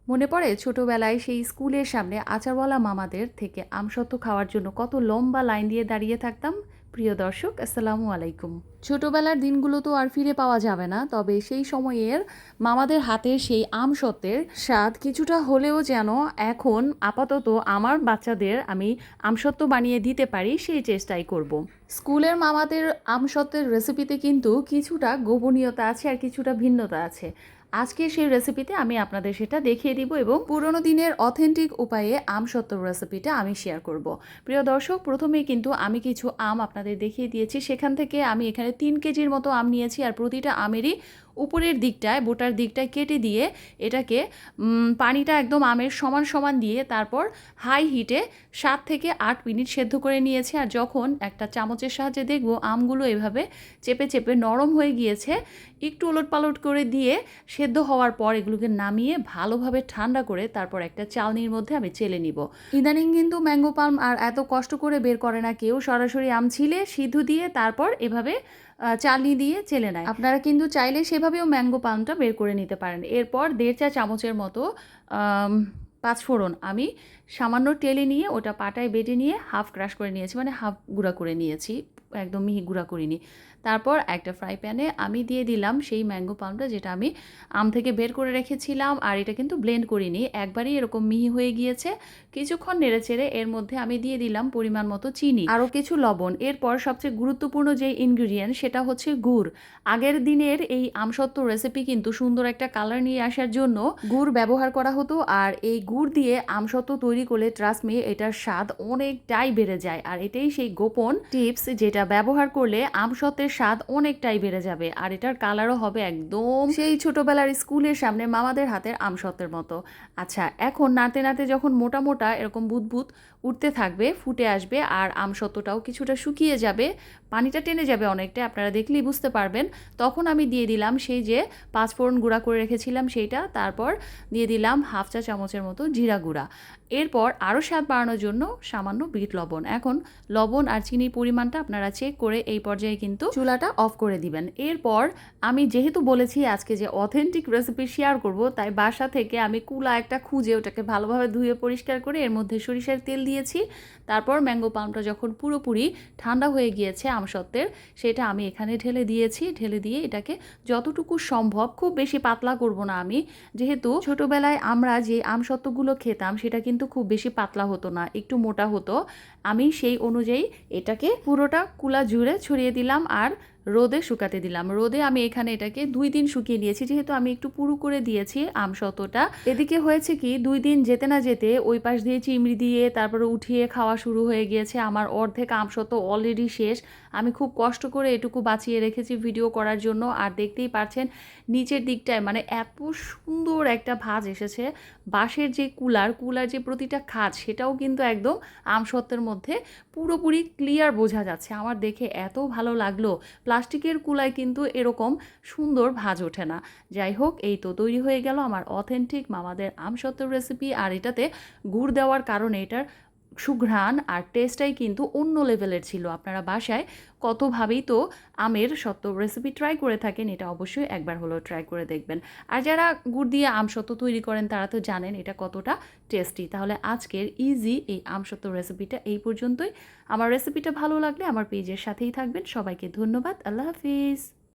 মনে পড়ে ছোটবেলায় সেই স্কুলের সামনে আচারওয়ালা মামাদের থেকে আমসত্ত্ব খাওয়ার জন্য কত লম্বা লাইন দিয়ে দাঁড়িয়ে থাকতাম। প্রিয় দর্শক, আসসালামু আলাইকুম। ছোটবেলার দিনগুলো তো আর ফিরে পাওয়া যাবে না, তবে সেই সময়ের মামাদের হাতের সেই আমসত্ত্বের স্বাদ কিছুটা হলেও যেন এখন আপাতত আমার বাচ্চাদের আমি আমসত্ত্ব বানিয়ে দিতে পারি সেই চেষ্টাই করব। স্কুলের মামাদের আমসত্ত্বের রেসিপিতে কিন্তু কিছুটা গোপনীয়তা আছে আর কিছুটা ভিন্নতা আছে। আজকে সেই রেসিপিতে আমি আপনাদের সেটা দেখিয়ে দিব এবং পুরোনো দিনের অথেন্টিক উপায়ে আমসত্ত্ব রেসিপিটা আমি শেয়ার করব। প্রিয় দর্শক, প্রথমেই কিন্তু আমি কিছু আম আপনাদের দেখিয়ে দিয়েছি। সেখান থেকে আমি এখানে 3 কেজির মতো আম নিয়েছি আর প্রতিটা আমেরই উপরের দিকটায় বোটার দিকটায় কেটে দিয়ে এটাকে পানিটা একদম আমের সমান সমান দিয়ে তারপর হাই হিটে 7 থেকে 8 মিনিট সেদ্ধ করে নিয়েছি। আর যখন একটা চামচের সাহায্যে দেখব আমগুলো এভাবে চেপে চেপে নরম হয়ে গিয়েছে, একটু ওলটপালট করে দিয়ে সেদ্ধ হওয়ার পর এগুলোকে নামিয়ে ভালোভাবে ঠান্ডা করে তারপর একটা চালনির মধ্যে আমি চেলে নিব। ইদানিং কিন্তু ম্যাঙ্গো পাল্ম আর এত কষ্ট করে বের করে না কেউ, সরাসরি আম ছিলে সিদ্ধ দিয়ে তারপর এভাবে চালনি দিয়ে চেলে নেয়। আপনারা কিন্তু চাইলে সেভাবেও ম্যাঙ্গো পাল্মটা বের করে নিতে পারেন। এরপর 1.5 চা চামচের মতো পাঁচফোড়ন আমি সামান্য টেলে নিয়ে ওটা পাটায় বেটে নিয়ে হাফ ক্রাশ করে নিয়েছি, মানে হাফ গুঁড়া করে নিয়েছি, একদম মিহি গুঁড়া করিনি। তারপর একটা ফ্রাই প্যানে আমি দিয়ে দিলাম সেই ম্যাঙ্গো পাল্মটা যেটা আমি আম থেকে বের করে রেখেছিলাম। আর এটা কিন্তু ব্লেন্ড করিনি, একবারই এরকম মিহি হয়ে গিয়েছে। কিছুক্ষণ নেড়ে চেড়ে এর মধ্যে আমি দিয়ে দিলাম পরিমাণ মতো চিনি, আরও কিছু লবণ। এরপর সবচেয়ে গুরুত্বপূর্ণ যে ইনগ্রিডিয়েন্ট সেটা হচ্ছে গুড়। আগের দিনের এই আমসত্ত্ব রেসিপি কিন্তু সুন্দর একটা কালার নিয়ে আসার জন্য গুড় ব্যবহার করা হতো। আর এই গুড় দিয়ে আমসত্ত্ব তৈরি করলে ট্রাস্ট মি এটার স্বাদ অনেকটাই বেড়ে যায়। আর এটাই সেই গোপন টিপস যেটা ব্যবহার করলে আমসত্ত্বের স্বাদ অনেকটাই বেড়ে যাবে। আর এটার কালারও হবে একদম সেই ছোটবেলার স্কুলের সামনে মামাদের হাতের আমসত্ত্বের মতো। আচ্ছা, এখন নাড়তে নাড়তে যখন মোটা মোটা এরকম বুদবুদ উঠতে থাকবে, ফুটে আসবে আর আমসত্ত্বটাও কিছুটা শুকিয়ে যাবে, পানিটা টেনে যাবে অনেকটা, আপনারা দেখলেই বুঝতে পারবেন, তখন আমি দিয়ে দিলাম সেই যে পাঁচফোড়ন গুঁড়া করে রেখেছিলাম সেইটা। তারপর দিয়ে দিলাম হাফ চা চামচের মতো জিরা গুঁড়া। এরপর আরও স্বাদ বাড়ানোর জন্য সামান্য বিট লবণ। এখন লবণ আর চিনির পরিমাণটা আপনারা চেক করে এই পর্যায়ে কিন্তু চুলাটা অফ করে দিবেন। এরপর আমি যেহেতু বলেছি আজকে যে অথেন্টিক রেসিপি শেয়ার করব, তাই বাসা থেকে আমি কুলা একটা খুঁজে ওটাকে ভালোভাবে ধুয়ে পরিষ্কার করে এর মধ্যে সরিষার তেল দিয়েছি। তারপর ম্যাঙ্গো পাল্মটা যখন পুরোপুরি ঠান্ডা হয়ে গিয়েছে আমসত্ত্বের, সেটা আমি এখানে ঢেলে দিয়েছি। ঢেলে দিয়ে এটাকে যতটুকু সম্ভব, খুব বেশি পাতলা করব না আমি, যেহেতু ছোটবেলায় আমরা যে আমসত্ত্বগুলো খেতাম সেটা কিন্তু খুব বেশি পাতলা হতো না, একটু মোটা হতো। আমি সেই অনুযায়ী এটাকে পুরোটা কুলা জুড়ে ছড়িয়ে দিলাম আর রোদে শুকাতে দিলাম। রোদে আমি এখানে এটাকে 2 দিন শুকিয়ে নিয়েছি, যেহেতু আমি একটু পুরু করে দিয়েছি আমসত্ত্বটা। এদিকে হয়েছে কি, 2 দিন যেতে না যেতে ওই পাশ দিয়ে চিমড়ি দিয়ে তারপরে উঠিয়ে খাওয়া শুরু হয়ে গিয়েছে। আমার অর্ধেক আমসত্ত্ব অলরেডি শেষ। আমি খুব কষ্ট করে এটুকু বাঁচিয়ে রেখেছি ভিডিও করার জন্য। আর দেখতেই পাচ্ছেন নিচের দিকটায় মানে এত সুন্দর একটা ভাঁজ এসেছে। বাঁশের যে কুলার যে প্রতিটা খাঁজ সেটাও কিন্তু একদম আমসত্ত্বের মধ্যে পুরোপুরি ক্লিয়ার বোঝা যাচ্ছে। আমার দেখে এত ভালো লাগলো। প্লাস্টিকের কুলায় কিন্তু এরকম সুন্দর ভাঁজ ওঠে না। যাই হোক, এই তো তৈরি হয়ে গেল আমার অথেন্টিক মামাদের আমসত্ত্বের রেসিপি। আর এটাতে গুড় দেওয়ার কারণে এটার সুঘ্রাণ আর টেস্টটাই কিন্তু অন্য লেভেলের ছিল। আপনারা বাসায় কতভাবেই তো আমের সত্ত্ব রেসিপি ট্রাই করে থাকেন, এটা অবশ্যই একবার হলেও ট্রাই করে দেখবেন। আর যারা গুড় দিয়ে আমসত্ত্ব তৈরি করেন তারা তো জানেন এটা কতটা টেস্টি। তাহলে আজকের ইজি এই আমসত্ত্ব রেসিপিটা এই পর্যন্তই। আমার রেসিপিটা ভালো লাগলে আমার পেজের সাথেই থাকবেন। সবাইকে ধন্যবাদ। আল্লাহ হাফিজ।